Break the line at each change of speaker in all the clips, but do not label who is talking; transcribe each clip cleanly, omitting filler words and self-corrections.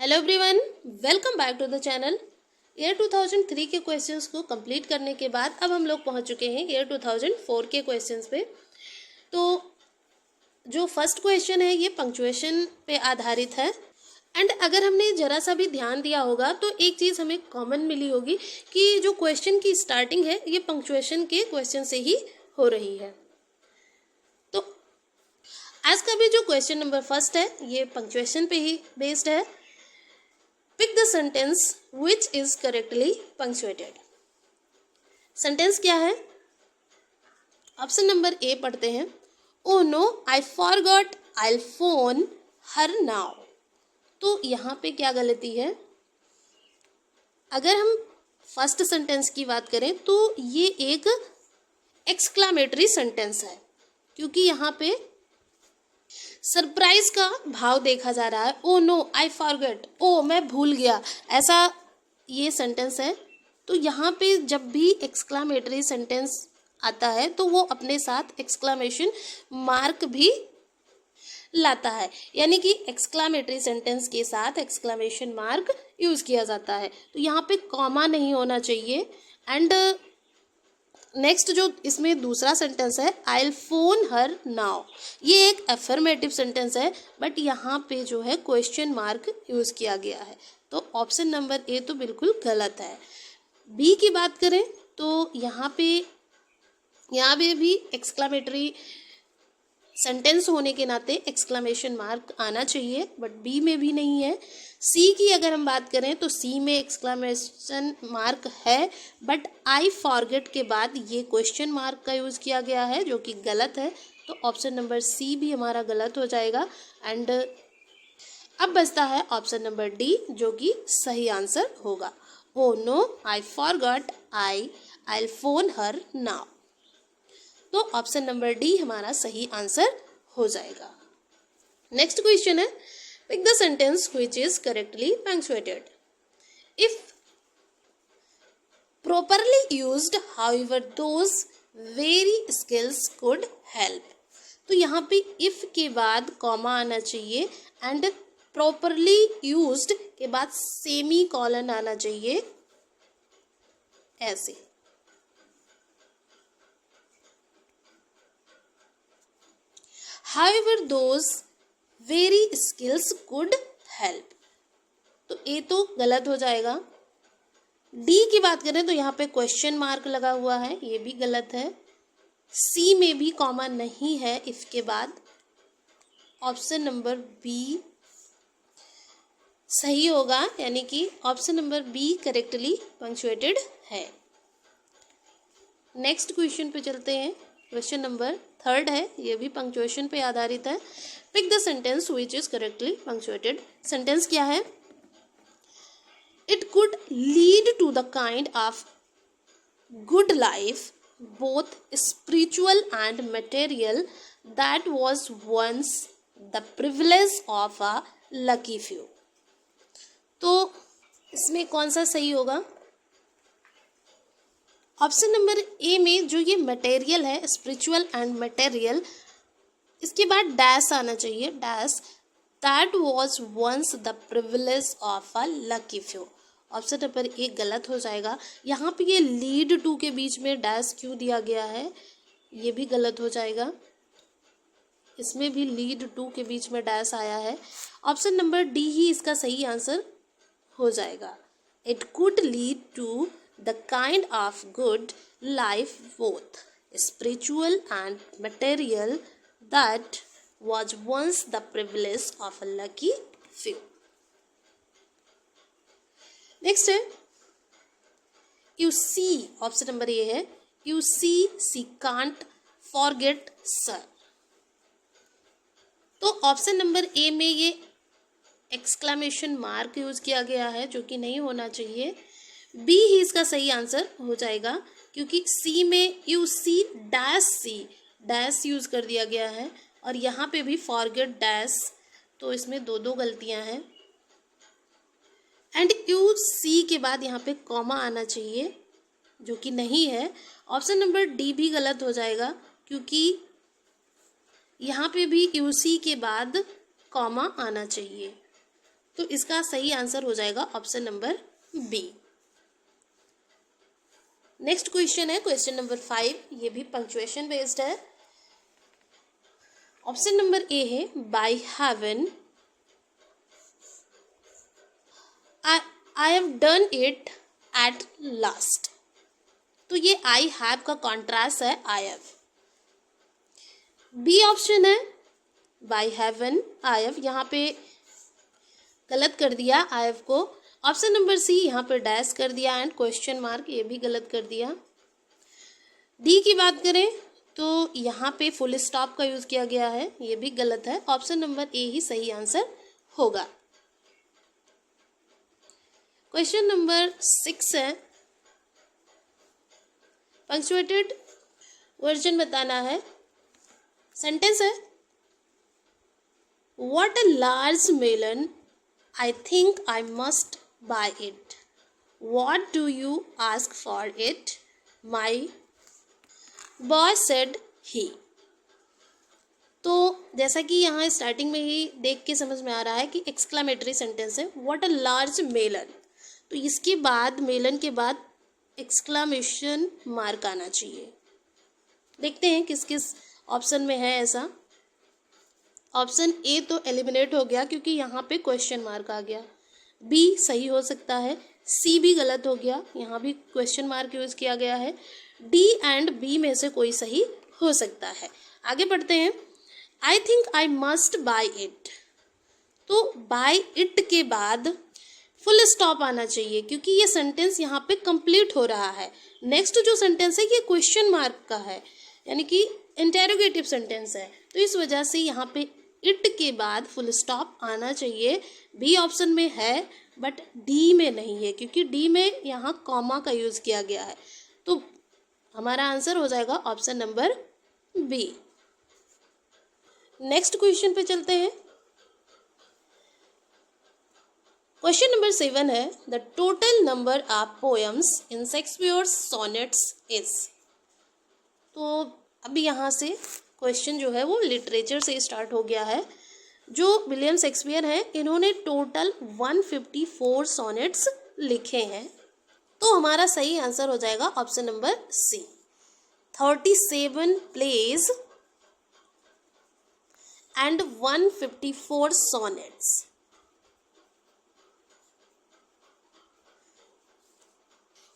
Hello everyone, welcome back to the channel. Year 2003 के questions को complete करने के बाद अब हम लोग पहुंच चुके हैं ईयर 2004 के क्वेश्चंस पे। तो जो फर्स्ट क्वेश्चन है ये पंक्चुएशन पे आधारित है एंड अगर हमने ज़रा सा भी ध्यान दिया होगा तो एक चीज़ हमें कॉमन मिली होगी कि जो क्वेश्चन की स्टार्टिंग है ये पंक्चुएशन के क्वेश्चन से ही हो रही है। तो आज का भी जो क्वेश्चन नंबर फर्स्ट है ये पंक्चुएशन पे ही बेस्ड है। Pick the sentence which is correctly punctuated। Sentence क्या है? ऑप्शन नंबर ए पढ़ते हैं। Oh no, I forgot, I'll phone her now। तो यहाँ पे क्या गलती है? अगर हम फर्स्ट सेंटेंस की बात करें तो ये एक एक्सक्लामेटरी सेंटेंस है क्योंकि यहाँ पे सरप्राइज का भाव देखा जा रहा है। ओ नो आई फॉरगेट, ओ मैं भूल गया, ऐसा ये सेंटेंस है। तो यहाँ पे जब भी एक्सक्लामेटरी सेंटेंस आता है तो वो अपने साथ एक्सक्लामेशन मार्क भी लाता है, यानी कि एक्सक्लामेटरी सेंटेंस के साथ एक्सक्लामेशन मार्क यूज़ किया जाता है। तो यहाँ पे कॉमा नहीं होना चाहिए। एंड नेक्स्ट जो इसमें दूसरा सेंटेंस है आई विल फोन हर नाउ, ये एक अफर्मेटिव सेंटेंस है बट यहाँ पे जो है क्वेश्चन मार्क यूज़ किया गया है। तो ऑप्शन नंबर ए तो बिल्कुल गलत है। बी की बात करें तो यहाँ पे भी एक्सक्लामेटरी सेंटेंस होने के नाते एक्सक्लामेशन मार्क आना चाहिए बट बी में भी नहीं है। सी की अगर हम बात करें तो सी में एक्सक्लामेशन मार्क है बट आई फॉरगेट के बाद ये क्वेश्चन मार्क का यूज़ किया गया है जो कि गलत है। तो ऑप्शन नंबर सी भी हमारा गलत हो जाएगा। एंड अब बचता है ऑप्शन नंबर डी जो कि सही आंसर होगा। Oh no I forgot, I will phone her now. तो ऑप्शन नंबर डी हमारा सही आंसर हो जाएगा। नेक्स्ट क्वेश्चन है pick the sentence which is correctly punctuated. If properly used, however those very skills could help। तो यहाँ पे if के बाद कॉमा आना चाहिए एंड properly used के बाद सेमी कॉलन आना चाहिए ऐसे। However those very skills could help, तो ए तो गलत हो जाएगा। डी की बात करें तो यहाँ पे क्वेश्चन मार्क लगा हुआ है, ये भी गलत है। सी में भी कॉमा नहीं है इफ के बाद। ऑप्शन नंबर बी सही होगा, यानी कि option number B correctly punctuated है। नेक्स्ट क्वेश्चन पे चलते हैं। क्वेश्चन नंबर थर्ड है, ये भी पंक्चुएशन पे आधारित है। Pick the sentence which is correctly punctuated. Sentence क्या है? It could lead to the kind of good life, both spiritual and material, that was once the privilege of a lucky few। तो इसमें कौन सा सही होगा? ऑप्शन नंबर ए में जो ये मटेरियल है, स्पिरिचुअल एंड मटेरियल, इसके बाद डैश आना चाहिए, dash that was once the privilege of a lucky few. Option number A गलत हो जाएगा। यहाँ पे ये लीड टू के बीच में डैश क्यों दिया गया है, ये भी गलत हो जाएगा। इसमें भी लीड टू के बीच में डैश आया है। ऑप्शन नंबर डी ही इसका सही आंसर हो जाएगा। It could lead to the kind of good life both spiritual and material that was once the privilege of a lucky few। Next है you see, option number A है you see can't forget sir. तो option number A में ये exclamation mark use किया गया है जो कि नहीं होना चाहिए। बी ही इसका सही आंसर हो जाएगा क्योंकि सी में यू सी डैश यूज कर दिया गया है और यहाँ पे भी फॉरगेट डैश, तो इसमें दो गलतियाँ हैं। एंड यू सी के बाद यहाँ पे कॉमा आना चाहिए जो कि नहीं है। ऑप्शन नंबर डी भी गलत हो जाएगा क्योंकि यहाँ पे भी यू सी के बाद कॉमा आना चाहिए। तो इसका सही आंसर हो जाएगा option number B. Next question है क्वेश्चन नंबर 5, ये भी पंक्चुएशन बेस्ड है। ऑप्शन नंबर ए है by heaven I have done it at last. तो ये आई हैव का कॉन्ट्रास्ट है आई हैव। बी ऑप्शन है बाय हेवन आई हैव, यहाँ पे गलत कर दिया आई हैव को। ऑप्शन नंबर सी यहाँ पे डैश कर दिया एंड क्वेश्चन मार्क, ये भी गलत कर दिया। डी की बात करें तो यहाँ पे फुल स्टॉप का यूज किया गया है, ये भी गलत है। ऑप्शन नंबर ए ही सही आंसर होगा। क्वेश्चन नंबर 6 है, पंक्चुएटेड वर्जन बताना है। सेंटेंस है what a large melon I think I must buy it, what do you ask for it, my boy said he. तो जैसा कि यहाँ स्टार्टिंग में ही देख के समझ में आ रहा है कि एक्सक्लामेटरी सेंटेंस है व्हाट अ लार्ज मेलन, तो इसके बाद मेलन के बाद एक्सक्लामेशन मार्क आना चाहिए। देखते हैं किस किस ऑप्शन में है ऐसा। ऑप्शन ए तो एलिमिनेट हो गया क्योंकि यहाँ पे क्वेश्चन मार्क आ गया। बी सही हो सकता है, सी भी गलत हो गया, यहाँ भी क्वेश्चन मार्क यूज किया गया है। डी एंड बी में से कोई सही हो सकता है। आगे बढ़ते हैं। आई think I must buy it, तो बाय इट के बाद फुल स्टॉप आना चाहिए क्योंकि ये सेंटेंस यहाँ पे कंप्लीट हो रहा है। नेक्स्ट जो सेंटेंस है ये क्वेश्चन मार्क का है, यानी कि इंटेरोगेटिव सेंटेंस है, तो इस वजह से यहाँ पे इट के बाद फुल स्टॉप आना चाहिए। बी ऑप्शन में है बट डी में नहीं है क्योंकि डी में यहाँ कॉमा का यूज किया गया है। तो हमारा आंसर हो जाएगा option number B. Next question पे चलते हैं। क्वेश्चन नंबर 7 है the total number of poems in Shakespeare's sonnets is. तो अभी यहाँ से क्वेश्चन जो है वो लिटरेचर से स्टार्ट हो गया है। जो विलियम शेक्सपियर हैं इन्होंने टोटल 154 सोनेट्स लिखे हैं, तो हमारा सही आंसर हो जाएगा option number C 37 plays and 154 sonnets.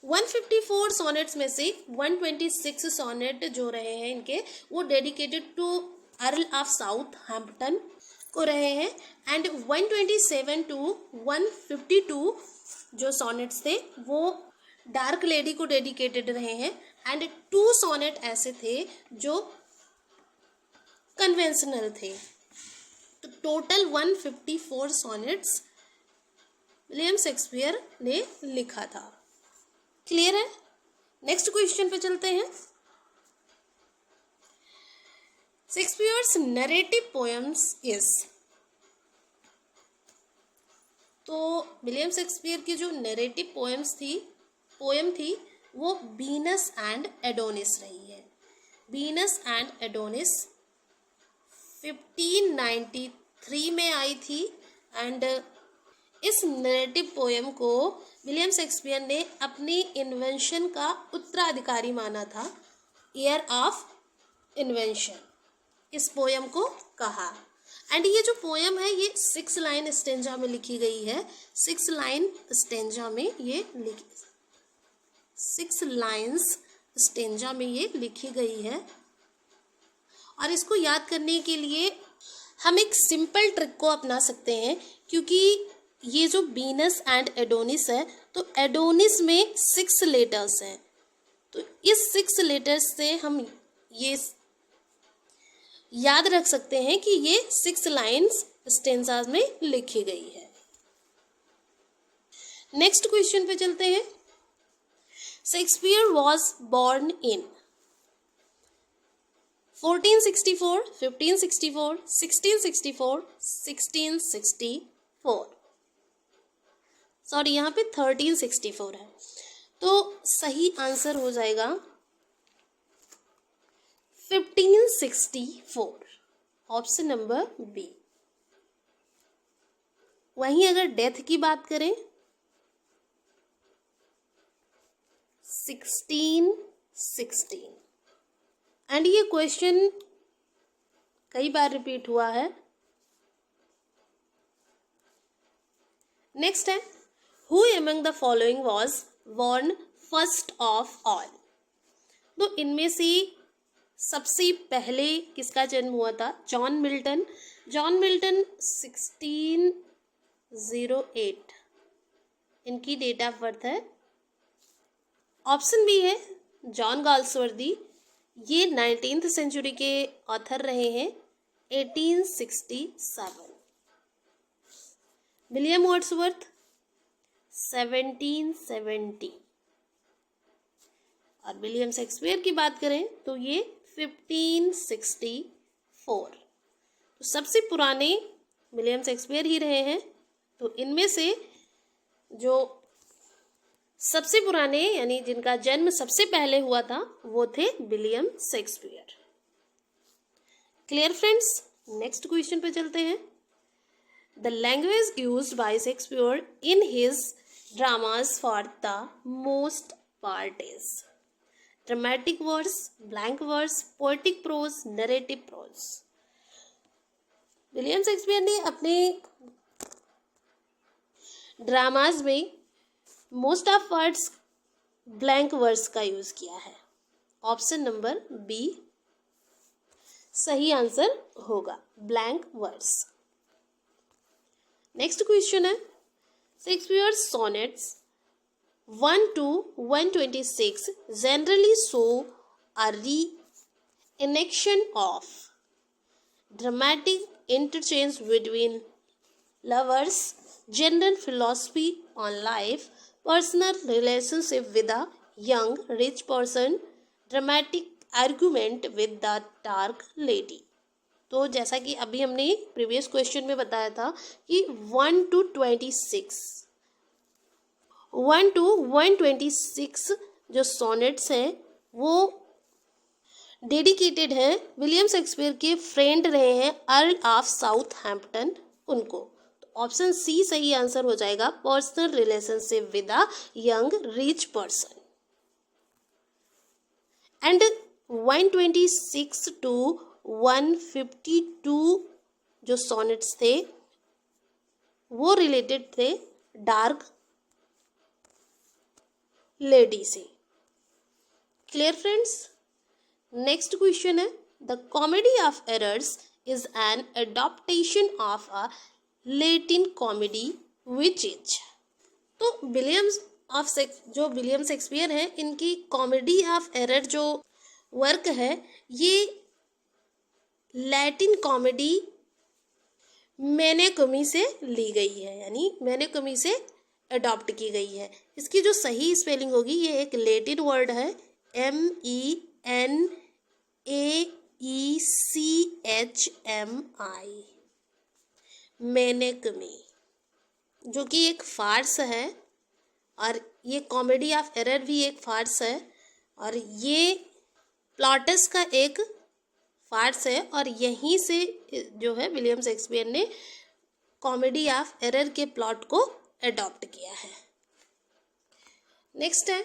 One 154 sonnets में से 126 सोनेट जो रहे हैं इनके वो dedicated to earl of Southampton को रहे हैं एंड 127 टू 152 जो सोनेट्स थे वो डार्क लेडी को डेडिकेटेड रहे हैं एंड 2 सोनेट ऐसे थे जो कन्वेंशनल थे। तो टोटल 154 सोनेट्स विलियम शेक्सपियर ने लिखा था। क्लियर है? नेक्स्ट क्वेश्चन पे चलते हैं। Shakespeare's narrative poems is. तो विलियम शेक्सपियर की जो नरेटिव पोएम थी वो वीनस एंड एडोनिस रही है। वीनस एंड एडोनिस 1593 में आई थी एंड इस नरेटिव पोएम को विलियम शेक्सपियर ने अपनी इन्वेंशन का उत्तराधिकारी माना था, ईयर ऑफ इन्वेंशन इस पोएम को कहा। एंड ये जो पोएम है ये 6 लाइन स्टेंजा में लिखी गई है। 6 लाइन स्टेंजा में ये 6 लाइन्स स्टेंजा में ये लिखी गई है। और इसको याद करने के लिए हम एक सिंपल ट्रिक को अपना सकते हैं क्योंकि ये जो वीनस एंड एडोनिस है तो एडोनिस में 6 लेटर्स हैं, तो इस 6 लेटर्स से हम ये याद रख सकते हैं कि ये 6 लाइन्स स्टेंजाज में लिखी गई है। नेक्स्ट क्वेश्चन पे चलते हैं। Shakespeare was born in 1464, 1564, 1664, 1664। Sorry यहाँ पे 1364 है, तो सही आंसर हो जाएगा 1564 ऑप्शन नंबर बी। वहीं अगर डेथ की बात करें 1616, एंड ये क्वेश्चन कई बार रिपीट हुआ है। नेक्स्ट है, who among the following was born first of all. तो इनमें से सबसे पहले किसका जन्म हुआ था? John Milton. जॉन मिल्टन 1608 इनकी डेट ऑफ बर्थ है। ऑप्शन बी है जॉन गाल्सवर्दी, ये 19th सेंचुरी के ऑथर रहे हैं, 1867। विलियम वर्ड्सवर्थ 1770, और विलियम शेक्सपियर की बात करें तो ये 1564। तो सबसे पुराने विलियम शेक्सपियर ही रहे हैं। तो इनमें से जो सबसे पुराने यानी जिनका जन्म सबसे पहले हुआ था वो थे William Shakespeare. Clear friends, next question पे चलते हैं। The language used by Shakespeare in his dramas for the most part is dramatic verse, blank verse, poetic prose, narrative prose. William Shakespeare ने अपने ड्रामाज में most of words blank verse का use किया है। Option number B सही answer होगा, blank verse. Next question है, Shakespeare sonnets 1 to 126 generally show a reenaction of dramatic interchange between lovers, general philosophy on life, personal relationship with a young rich person, dramatic argument with the dark lady। तो जैसा कि अभी हमने previous question में बताया था कि 1 to 126 जो सोनेट्स हैं वो डेडिकेटेड हैं, विलियम शेक्सपियर के फ्रेंड रहे हैं अर्ल ऑफ साउथहैम्पटन उनको। तो ऑप्शन सी सही आंसर हो जाएगा, personal relationship with a young rich person. And 126 to 152 जो सोनेट्स थे वो रिलेटेड थे डार्क लेडी से। क्लियर फ्रेंड्स, नेक्स्ट क्वेश्चन है, the comedy of errors is an adaptation of a Latin comedy which is. तो William Shakespeare हैं इनकी comedy of error जो वर्क है ये लैटिन कॉमेडी मैने कमी से ली गई है, यानी मैने कमी से अडॉप्ट की गई है। इसकी जो सही स्पेलिंग होगी, ये एक लैटिन वर्ड है MENAECHMI, मैने कमी, जो कि एक फार्स है, और ये कॉमेडी ऑफ एरर भी एक फार्स है, और ये प्लॉटस का एक फार्स है, और यहीं से जो है विलियम शेक्सपियर ने कॉमेडी ऑफ एरर के प्लॉट को एडॉप्ट किया है। नेक्स्ट है,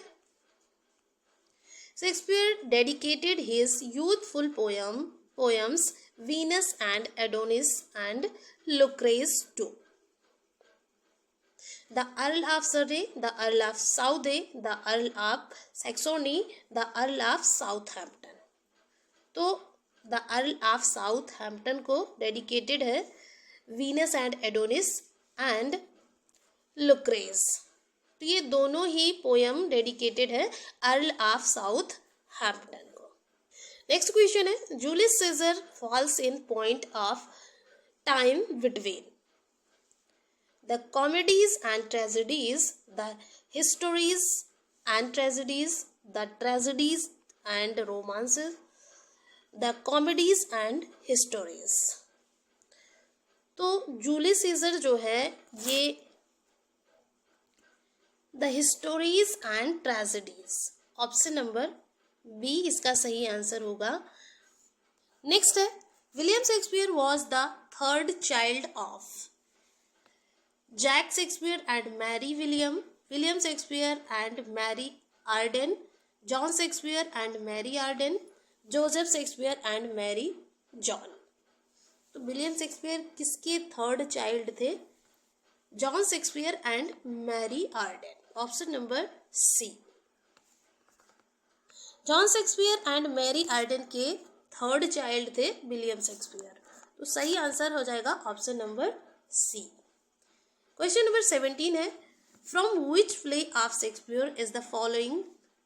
Shakespeare dedicated his youthful poems Venus and Adonis and Lucrece to the earl of Surrey, the earl of Southey, the earl of Saxony, the earl of Southampton. तो the earl of Southampton को dedicated है Venus and Adonis and Lucrece. तो ये दोनों ही poem dedicated है earl of Southampton को। Next question है, Julius Caesar falls in point of time between the comedies and tragedies, the histories and tragedies, the tragedies and romances, the comedies and histories. तो Julius Caesar जो है ये the histories and tragedies, option number B इसका सही answer होगा। Next है, William Shakespeare was the third child of Jack Shakespeare and Mary William, William Shakespeare and Mary Arden, John Shakespeare and Mary Arden, Joseph Shakespeare and Mary John. तो William Shakespeare किसके third child थे? John Shakespeare and Mary Arden. Option number C. John Shakespeare and Mary Arden के third child थे William Shakespeare. तो सही answer हो जाएगा option number C. Question number 17 है, from which play of Shakespeare is the following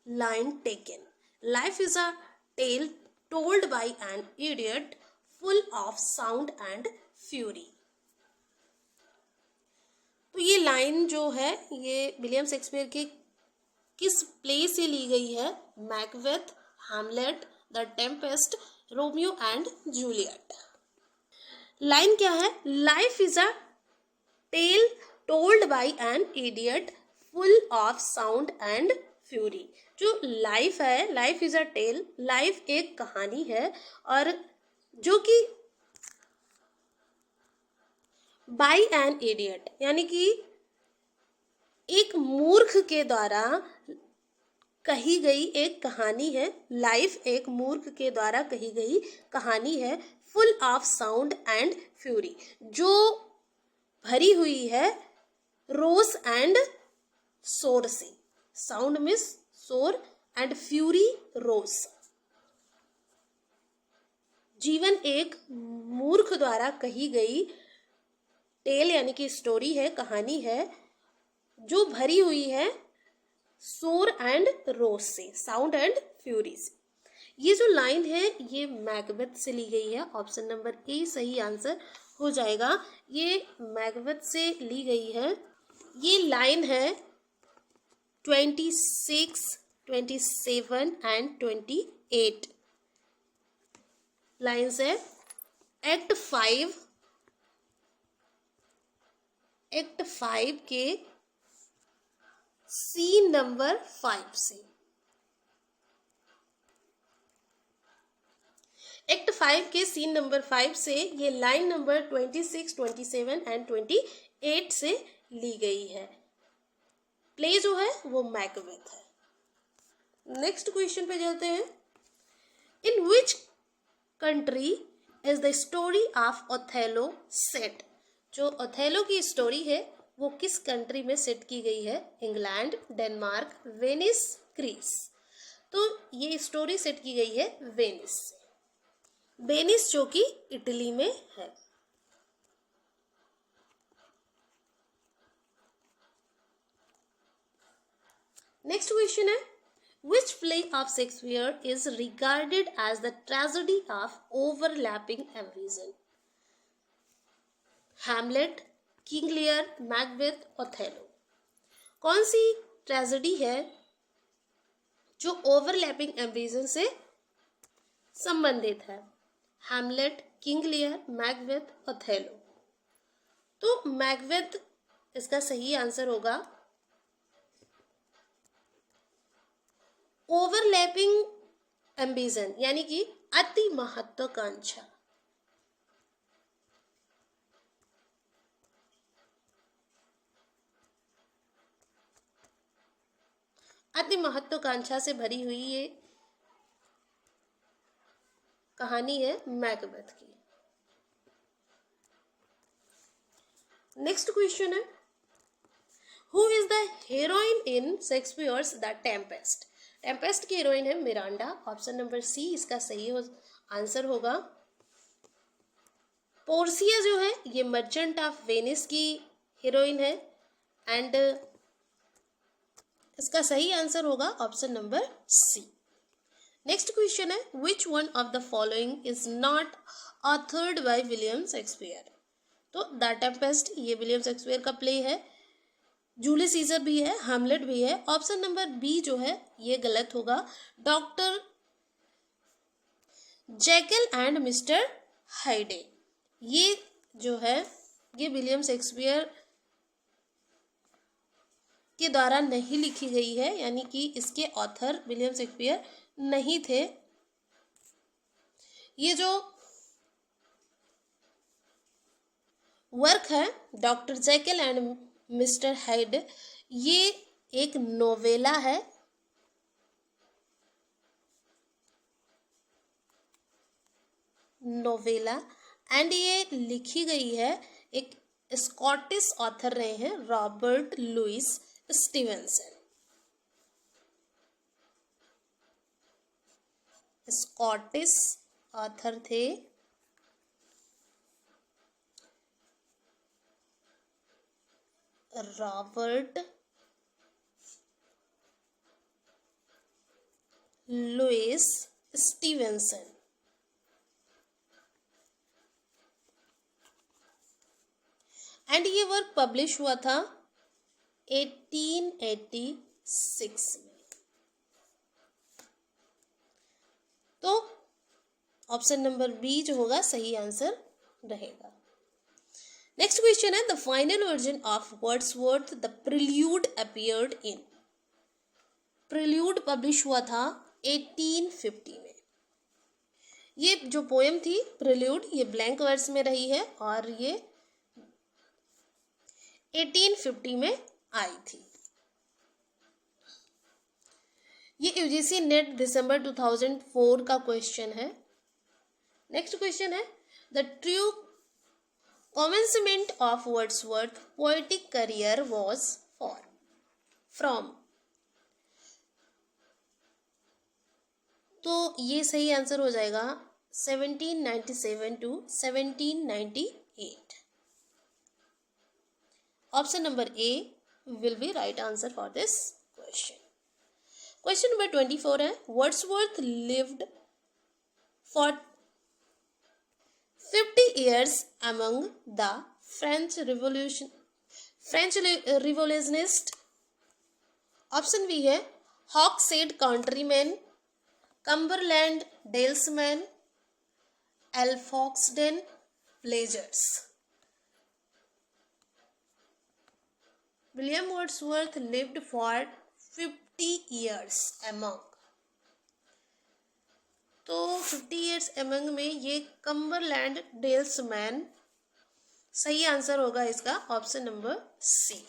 line taken? Life is a tale told by an idiot full of sound and fury. तो ये line जो है ये विलियम शेक्सपियर के किस play से ली गई है? Macbeth, Hamlet, the Tempest, Romeo and Juliet. Line क्या है? Life is a tale told by an idiot full of sound and fury. जो लाइफ है, life is a tale, life एक कहानी है और जो कि बाय एन इडियट यानी कि एक मूर्ख के द्वारा कही गई एक कहानी है। लाइफ एक मूर्ख के द्वारा कही गई कहानी है, full of sound and fury, जो भरी हुई है रोस एंड शोर से। साउंड मीन्स शोर एंड फ्यूरी रोस। जीवन एक मूर्ख द्वारा कही गई टेल यानी कि स्टोरी है, कहानी है, जो भरी हुई है शोर एंड रोस से, साउंड एंड फ्यूरी से। ये जो लाइन है ये मैकबेथ से ली गई है। ऑप्शन नंबर ए सही आंसर हो जाएगा। ये मैकबेथ से ली गई है। ये लाइन है 26, 27 एंड 28 लाइन्स है। एक्ट 5 के सीन नंबर 5 से। एक्ट 5 के सीन नंबर 5 से ये लाइन नंबर 26, 27 एंड 28 से ली गई है। प्ले जो है वो मैकबेथ है। नेक्स्ट क्वेश्चन पे चलते हैं। In which country is the story of Othello set? जो ओथेलो की स्टोरी है वो किस कंट्री में सेट की गई है? England, Denmark, Venice, Greece. तो ये स्टोरी सेट की गई है वेनिस से। वेनिस जो कि इटली में है। नेक्स्ट क्वेश्चन है, which play of Shakespeare is regarded as the tragedy of overlapping ambition? Hamlet, King Lear, Macbeth, Othello. कौन सी ट्रेजेडी है जो ओवरलैपिंग एम्बिशन से संबंधित है? Hamlet, King Lear, Macbeth, Othello. तो मैकबेथ इसका सही आंसर होगा। ओवरलैपिंग एम्बिशन यानी कि अति महत्वाकांक्षा। अति महत्वाकांक्षा से भरी हुई ये कहानी है मैकबेथ की। नेक्स्ट क्वेश्चन है, who is the heroine in Shakespeare's the Tempest? Tempest की हीरोइन है मिरांडा। ऑप्शन नंबर सी इसका सही आंसर होगा। पोर्सिया जो है ये मर्चेंट ऑफ वेनिस की हीरोइन है एंड इसका सही आंसर होगा option number C. Next question है, which one of the following is not authored by William Shakespeare? तो द टेम्पेस्ट ये विलियम शेक्सपियर का प्ले है। जूलियस सीजर भी है, हैमलेट भी है। ऑप्शन नंबर बी जो है ये गलत होगा। डॉक्टर जेकिल एंड मिस्टर हाइडे ये जो है ये विलियम शेक्सपियर के द्वारा नहीं लिखी गई है, यानी कि इसके ऑथर विलियम शेक्सपियर नहीं थे। ये जो वर्क है doctor Jekyll and mister hide. ये एक नोवेला है, नोवेला, एंड ये लिखी गई है एक स्कॉटिश ऑथर रहे हैं Robert Louis Stevenson. Scottish author थे रॉबर्ट लुइस स्टीवेंसन। एंड ये वर्क पब्लिश हुआ था 1886 में। तो ऑप्शन नंबर बी जो होगा सही आंसर रहेगा। नेक्स्ट क्वेश्चन है the final version of Wordsworth the prelude appeared in. Prelude publish हुआ था 1850 में। ये जो पोएम थी प्रिल्यूड ये ब्लैंक वर्स में रही है और ये 1850 में आई थी। ये यूजीसी नेट दिसंबर 2004 का क्वेश्चन है। नेक्स्ट क्वेश्चन है the true commencement of Wordsworth poetic career was from। तो ये सही आंसर हो जाएगा 1797 to 1798। Option number A will be right answer for this question। Question number 24 है Wordsworth lived for 50 years among the French revolutionists। Option B है Hawkshead countryman, Cumberland dalesman, Alfoxden pleasures. William Wordsworth lived for 50 years among। तो 50 years among में ये Cumberland डेल्समैन सही answer होगा इसका option number C.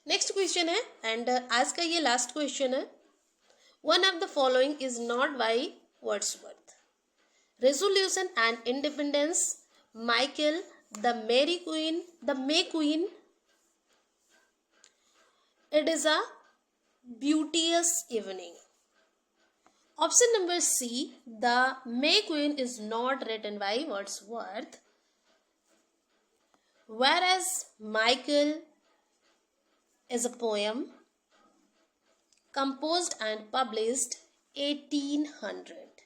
Next question है and आज का ये लास्ट क्वेश्चन है one of the following is not by Wordsworth. Resolution and independence, Michael, the merry queen, the May queen, it is a beauteous evening. Option number C, the May Queen is not written by Wordsworth, whereas Michael is a poem composed and published 1800।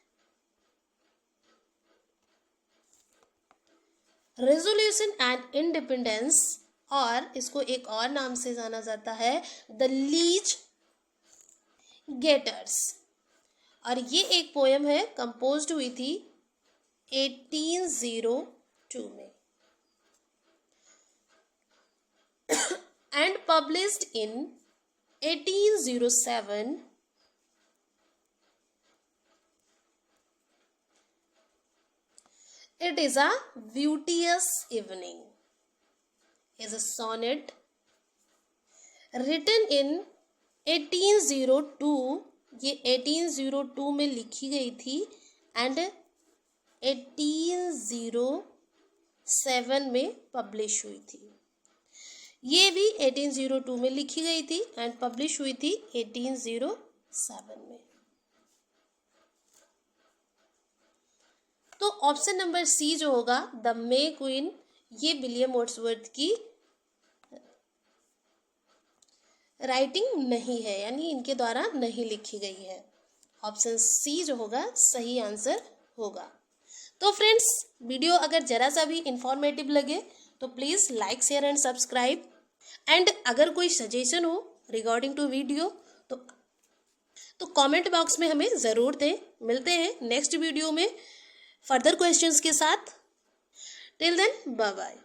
Resolution and Independence और इसको एक और नाम से जाना जाता है The Liege Gators और ये एक पोएम है कंपोज्ड हुई थी 1802 में and published in 1807। It is a beauteous evening is a sonnet written in 1802। ये 1802 में लिखी गई थी एंड 1807 में पब्लिश हुई थी। ये भी 1802 में लिखी गई थी एंड पब्लिश हुई थी 1807 में। तो ऑप्शन नंबर सी जो होगा द मे क्वीन ये विलियम वर्ड्सवर्थ की राइटिंग नहीं है, यानी इनके द्वारा नहीं लिखी गई है। ऑप्शन सी जो होगा सही आंसर होगा। तो फ्रेंड्स वीडियो अगर जरा सा भी इंफॉर्मेटिव लगे तो please like share and subscribe and अगर कोई सजेशन हो रिगार्डिंग टू वीडियो तो कमेंट बॉक्स में हमें ज़रूर दें। मिलते हैं नेक्स्ट वीडियो में फर्दर क्वेश्चंस के साथ। Till then bye bye.